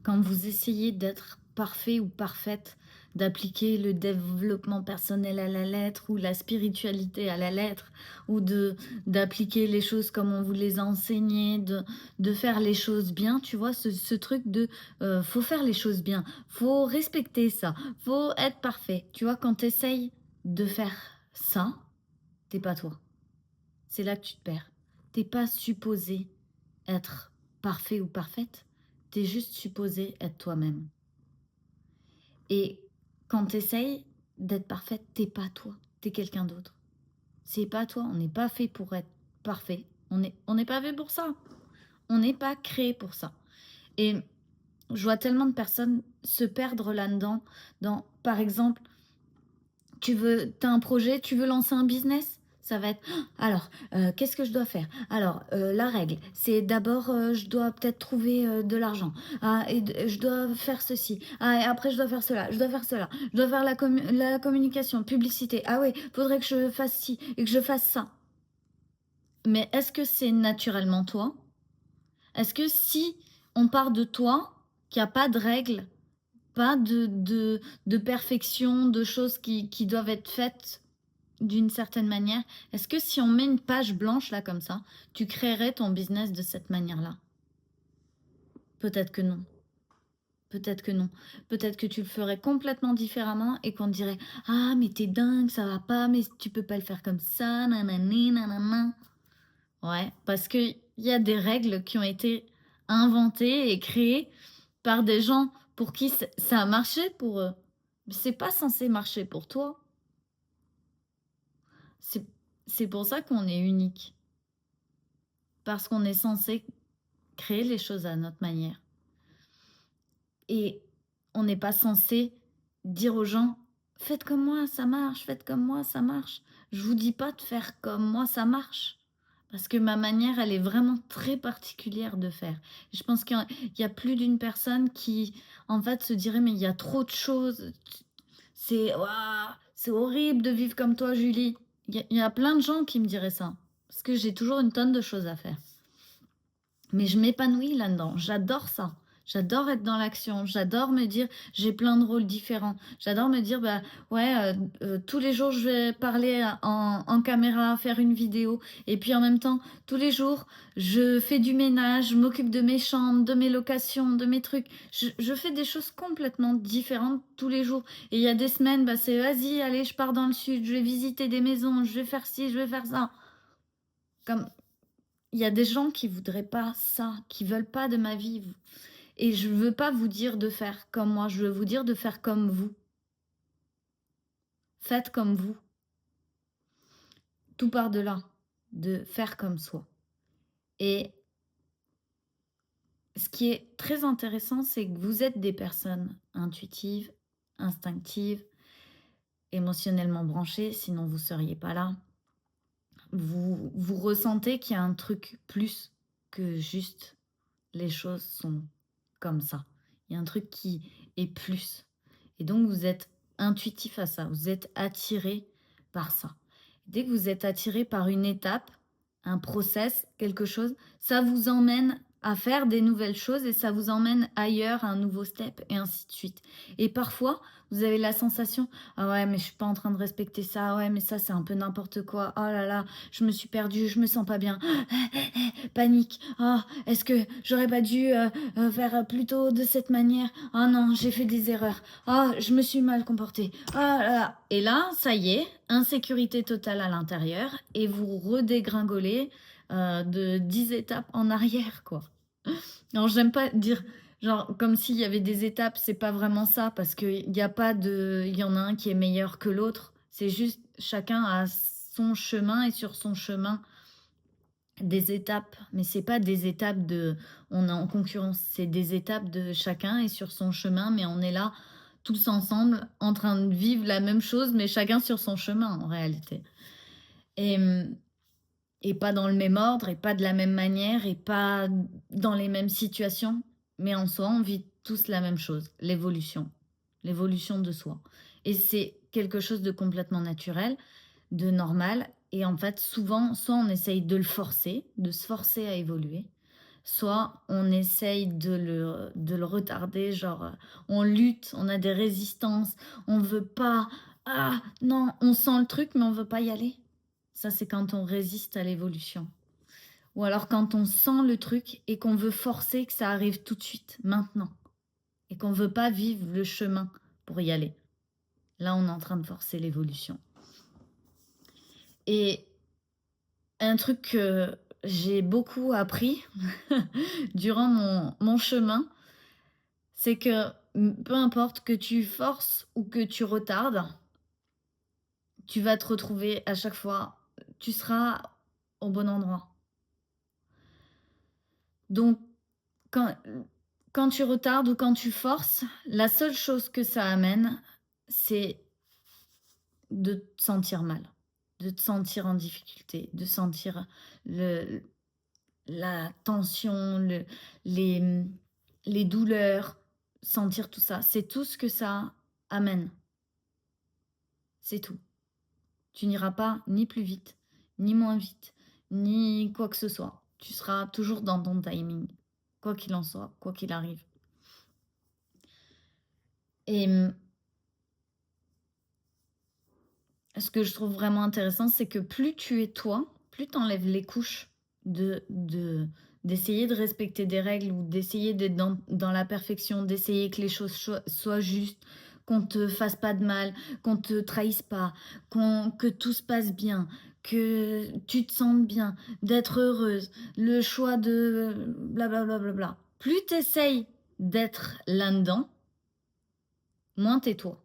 Quand vous essayez d'être parfait ou parfaite, d'appliquer le développement personnel à la lettre ou la spiritualité à la lettre, ou d'appliquer les choses comme on vous les a enseignées, de faire les choses bien, tu vois, ce truc de faut faire les choses bien, faut respecter ça, faut être parfait. Tu vois, quand tu essayes de faire ça, t'es pas toi. C'est là que tu te perds. T'es pas supposé être parfait ou parfaite, t'es juste supposé être toi-même. Et quand tu essayes d'être parfaite, t'es pas toi, t'es quelqu'un d'autre. C'est pas toi, on n'est pas fait pour être parfait. On n'est pas fait pour ça. On n'est pas créé pour ça. Et je vois tellement de personnes se perdre là-dedans. Par exemple, tu as un projet, tu veux lancer un business, ça va être alors, qu'est-ce que je dois faire? Alors, la règle, c'est d'abord, je dois peut-être trouver, de l'argent. Ah et je dois faire ceci. Ah et après je dois faire cela, je dois faire cela. Je dois faire la communication, publicité. Ah oui, faudrait que je fasse ci et que je fasse ça. Mais est-ce que c'est naturellement toi? Est-ce que si on part de toi, qu'il y a pas de règles, pas de perfection, de choses qui doivent être faites d'une certaine manière, est-ce que si on met une page blanche là comme ça, tu créerais ton business de cette manière-là? Peut-être que non. Peut-être que non. Peut-être que tu le ferais complètement différemment et qu'on te dirait: «Ah mais t'es dingue, ça va pas, mais tu peux pas le faire comme ça, nanani nanana». Ouais, parce qu'il y a des règles qui ont été inventées et créées par des gens pour qui ça a marché pour eux. Mais c'est pas censé marcher pour toi. C'est c'est pour ça qu'on est unique, parce qu'on est censé créer les choses à notre manière et on n'est pas censé dire aux gens: «Faites comme moi, ça marche, faites comme moi, ça marche». Je vous dis pas de faire comme moi, ça marche, parce que ma manière, elle est vraiment très particulière de faire. Je pense qu'il y a plus d'une personne qui, en fait, se dirait: «Mais il y a trop de choses, c'est waouh, c'est horrible de vivre comme toi, Julie». Il y a plein de gens qui me diraient ça, parce que j'ai toujours une tonne de choses à faire. Mais je m'épanouis là-dedans, j'adore ça. J'adore être dans l'action, j'adore me dire: «J'ai plein de rôles différents». J'adore me dire: «Bah, ouais, tous les jours, je vais parler en caméra, faire une vidéo et puis en même temps, tous les jours, je fais du ménage, je m'occupe de mes chambres, de mes locations, de mes trucs». Je fais des choses complètement différentes tous les jours et il y a des semaines, bah, c'est: «Vas-y, allez, je pars dans le sud, je vais visiter des maisons, je vais faire ci, je vais faire ça». Comme il y a des gens qui voudraient pas ça, qui veulent pas de ma vie et je veux pas vous dire de faire comme moi, je veux vous dire de faire comme vous. Faites comme vous. Tout part de là, de faire comme soi et ce qui est très intéressant, c'est que vous êtes des personnes intuitives, instinctives, émotionnellement branchées, sinon vous seriez pas là. Vous ressentez qu'il y a un truc plus que juste les choses sont comme ça. Il y a un truc qui est plus. Et donc vous êtes intuitif à ça, vous êtes attiré par ça. Dès que vous êtes attiré par une étape, un process, quelque chose, ça vous emmène à faire des nouvelles choses et ça vous emmène ailleurs, à un nouveau step et ainsi de suite. Et parfois, vous avez la sensation: «Ah ouais, mais je suis pas en train de respecter ça. Ah ouais, mais ça, c'est un peu n'importe quoi. Oh là là, je me suis perdue, je me sens pas bien. Panique. Oh, est-ce que j'aurais pas dû faire plutôt de cette manière? Oh non, j'ai fait des erreurs. Oh, je me suis mal comportée. Oh là là». Et là, ça y est, insécurité totale à l'intérieur et vous redégringolez de 10 étapes en arrière, quoi. Alors, j'aime pas dire, genre, comme s'il y avait des étapes, c'est pas vraiment ça, parce qu'il y a pas de, il y en a un qui est meilleur que l'autre. C'est juste, chacun a son chemin et sur son chemin, des étapes, mais c'est pas des étapes de on est en concurrence, c'est des étapes de chacun est sur son chemin, mais on est là tous ensemble en train de vivre la même chose, mais chacun sur son chemin en réalité. Et, et pas dans le même ordre, et pas de la même manière, et pas dans les mêmes situations, mais en soi, on vit tous la même chose, l'évolution de soi. Et c'est quelque chose de complètement naturel, de normal et en fait, souvent, soit on essaye de le forcer, de se forcer à évoluer, soit on essaye de le retarder, genre, on lutte, on a des résistances, on veut pas, ah non, on sent le truc mais on veut pas y aller. Ça, c'est quand on résiste à l'évolution. Ou alors quand on sent le truc et qu'on veut forcer que ça arrive tout de suite, maintenant, et qu'on veut pas vivre le chemin pour y aller. Là, on est en train de forcer l'évolution. Et un truc que j'ai beaucoup appris durant mon chemin, c'est que peu importe que tu forces ou que tu retardes, tu vas te retrouver à chaque fois, tu seras au bon endroit. Donc, quand, quand tu retardes ou quand tu forces, la seule chose que ça amène, c'est de te sentir mal, de te sentir en difficulté, de sentir le, la tension, les, les douleurs, sentir tout ça. C'est tout ce que ça amène. C'est tout. Tu n'iras pas ni plus vite, ni moins vite, ni quoi que ce soit. Tu seras toujours dans ton timing, quoi qu'il en soit, quoi qu'il arrive. Et ce que je trouve vraiment intéressant, c'est que plus tu es toi, plus tu enlèves les couches d'essayer de respecter des règles ou d'essayer d'être dans la perfection, d'essayer que les choses soient justes, qu'on te fasse pas de mal, qu'on te trahisse pas, que tout se passe bien, que tu te sentes bien, d'être heureuse, le choix de blablabla. Bla bla bla. Plus tu essayes d'être là-dedans, moins t'es toi,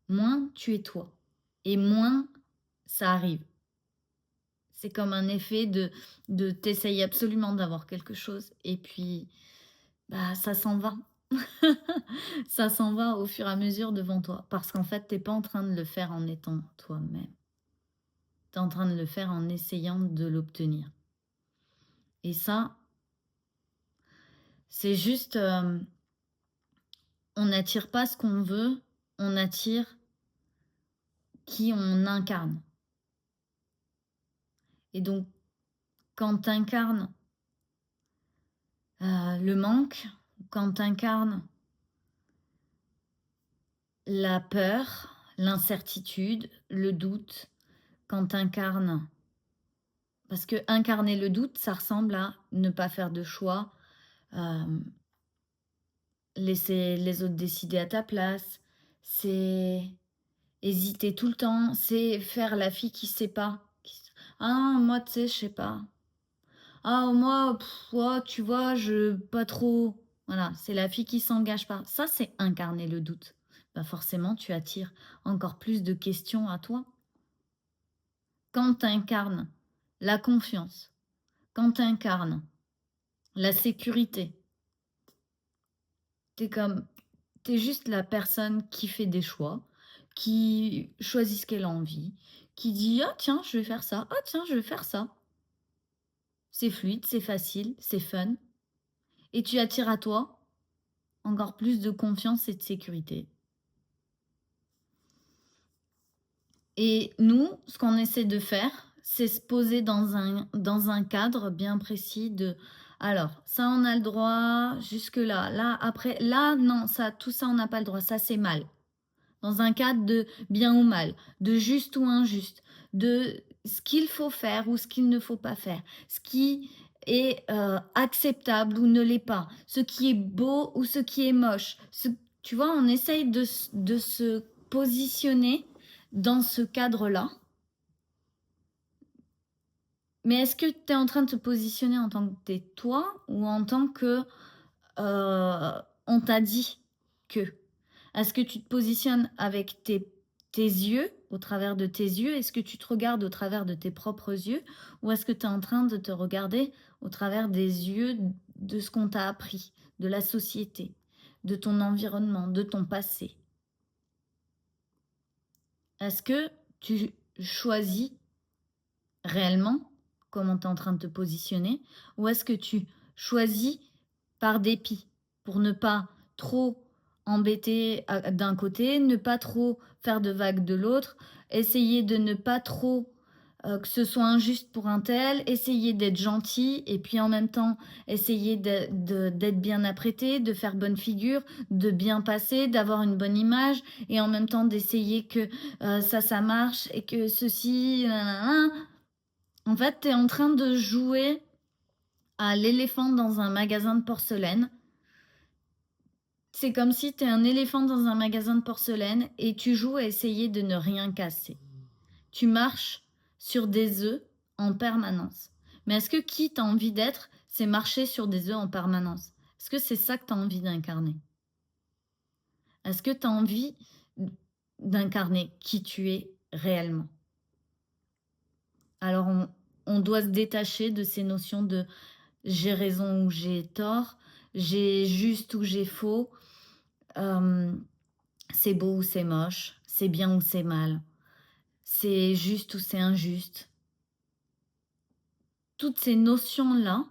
moins tu es toi. Et moins ça arrive. C'est comme un effet de t'essayer absolument d'avoir quelque chose et puis bah, ça s'en va. Ça s'en va au fur et à mesure devant toi. Parce qu'en fait, t'es pas en train de le faire en étant toi-même. Tu es en train de le faire en essayant de l'obtenir. Et ça, c'est juste, on n'attire pas ce qu'on veut, on attire qui on incarne. Et donc, quand tu incarnes le manque, quand tu incarnes la peur, l'incertitude, le doute, quand tu incarnes. Parce que incarner le doute, ça ressemble à ne pas faire de choix, laisser les autres décider à ta place, c'est hésiter tout le temps, c'est faire la fille qui sait pas. Ah, moi, tu sais, je sais pas. Ah, moi, ouais, tu vois, je pas trop. Voilà, c'est la fille qui s'engage pas. Ça, c'est incarner le doute. Bah forcément, tu attires encore plus de questions à toi. Quand tu incarnes la confiance, quand tu incarnes la sécurité, t'es juste la personne qui fait des choix, qui choisit ce qu'elle a envie, qui dit ah tiens, je vais faire ça, ah tiens, je vais faire ça. C'est fluide, c'est facile, c'est fun. Et tu attires à toi encore plus de confiance et de sécurité. Et nous, ce qu'on essaie de faire, c'est se poser dans un cadre bien précis de alors, ça on a le droit jusque-là. Là, après, là, non, ça, tout ça on n'a pas le droit, ça c'est mal. Dans un cadre de bien ou mal, de juste ou injuste, de ce qu'il faut faire ou ce qu'il ne faut pas faire, ce qui est acceptable ou ne l'est pas, ce qui est beau ou ce qui est moche. Tu vois, on essaye de se positionner dans ce cadre-là. Mais est-ce que tu es en train de te positionner en tant que t'es toi ou en tant que on t'a dit que? Est-ce que tu te positionnes avec tes yeux, au travers de tes yeux? Est-ce que tu te regardes au travers de tes propres yeux? Ou est-ce que tu es en train de te regarder au travers des yeux de ce qu'on t'a appris, de la société, de ton environnement, de ton passé? Est-ce que tu choisis réellement comment tu es en train de te positionner? Ou est-ce que tu choisis par dépit pour ne pas trop embêter d'un côté, ne pas trop faire de vagues de l'autre, essayer de ne pas trop que ce soit injuste pour un tel, essayer d'être gentil et puis en même temps essayer d'être bien apprêté, de faire bonne figure, de bien passer, d'avoir une bonne image et en même temps d'essayer que, ça marche et que ceci, nin. En fait, tu es en train de jouer à l'éléphant dans un magasin de porcelaine. C'est comme si tu es un éléphant dans un magasin de porcelaine et tu joues à essayer de ne rien casser. Tu marches sur des œufs en permanence. Mais est-ce que qui tu as envie d'être, c'est marcher sur des œufs en permanence? Est-ce que c'est ça que tu as envie d'incarner? Est-ce que tu as envie d'incarner qui tu es réellement? Alors on doit se détacher de ces notions de j'ai raison ou j'ai tort, j'ai juste ou j'ai faux, c'est beau ou c'est moche, c'est bien ou c'est mal, c'est juste ou c'est injuste. Toutes ces notions-là,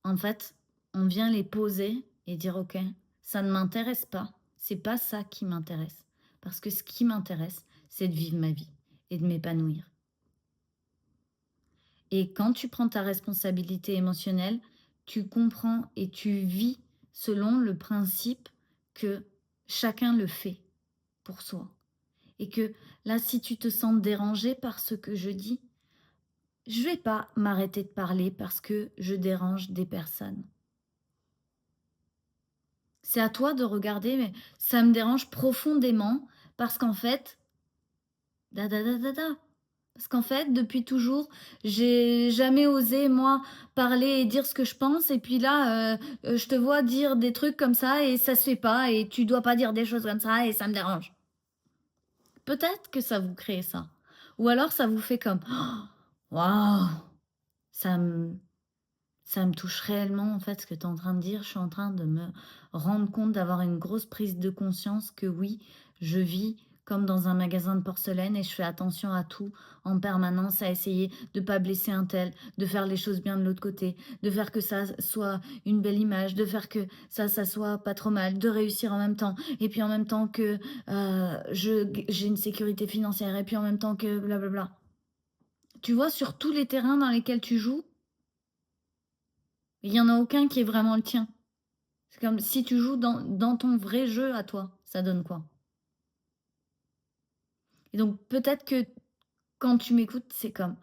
en fait, on vient les poser et dire: «OK, ça ne m'intéresse pas, c'est pas ça qui m'intéresse. Parce que ce qui m'intéresse, c'est de vivre ma vie et de m'épanouir». Et quand tu prends ta responsabilité émotionnelle, tu comprends et tu vis selon le principe que chacun le fait pour soi. Et que là, si tu te sens dérangé par ce que je dis, je vais pas m'arrêter de parler parce que je dérange des personnes. C'est à toi de regarder, mais ça me dérange profondément parce qu'en fait, da da da da da. Parce qu'en fait, depuis toujours, j'ai jamais osé, moi, parler et dire ce que je pense. Et puis là, je te vois dire des trucs comme ça et ça se fait pas. Et tu dois pas dire des choses comme ça et ça me dérange. Peut-être que ça vous crée ça. Ou alors ça vous fait comme waouh, ça me, ça me touche réellement en fait ce que tu es en train de dire. Je suis en train de me rendre compte d'avoir une grosse prise de conscience que oui, je vis comme dans un magasin de porcelaine et je fais attention à tout en permanence, à essayer de pas blesser un tel, de faire les choses bien de l'autre côté, de faire que ça soit une belle image, de faire que ça soit pas trop mal, de réussir en même temps, et puis en même temps que j'ai une sécurité financière, et puis en même temps que blablabla. Tu vois, sur tous les terrains dans lesquels tu joues, il y en a aucun qui est vraiment le tien. C'est comme si tu joues dans ton vrai jeu à toi, ça donne quoi? Et donc peut-être que quand tu m'écoutes, c'est comme: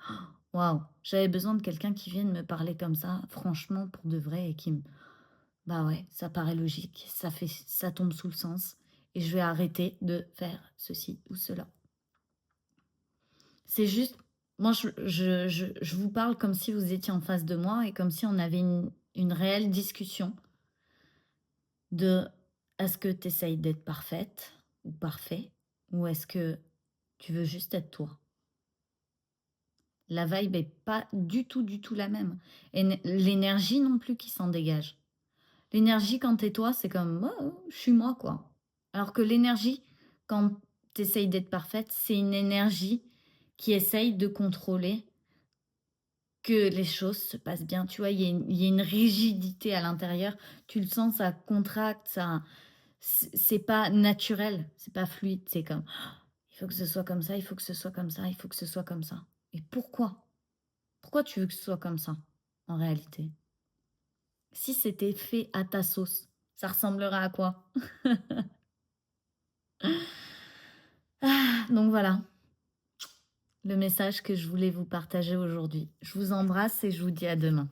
«Waouh, j'avais besoin de quelqu'un qui vienne me parler comme ça, franchement, pour de vrai et qui me bah, ouais, ça paraît logique, ça tombe sous le sens et je vais arrêter de faire ceci ou cela». C'est juste moi je vous parle comme si vous étiez en face de moi et comme si on avait une réelle discussion de: est-ce que tu essayes d'être parfaite ou parfait? Ou est-ce que tu veux juste être toi? La vibe est pas du tout la même et l'énergie non plus qui s'en dégage. L'énergie quand tu es toi, c'est comme: «Oh, je suis moi, quoi». Alors que l'énergie quand tu essayes d'être parfaite, c'est une énergie qui essaye de contrôler que les choses se passent bien. Tu vois? Il y a une rigidité à l'intérieur. Tu le sens, ça contracte, ça c'est pas naturel, c'est pas fluide. C'est comme: «Il faut que ce soit comme ça, il faut que ce soit comme ça, il faut que ce soit comme ça». Et pourquoi? Pourquoi tu veux que ce soit comme ça, en réalité? Si c'était fait à ta sauce, ça ressemblerait à quoi? Ah, donc voilà, le message que je voulais vous partager aujourd'hui. Je vous embrasse et je vous dis à demain.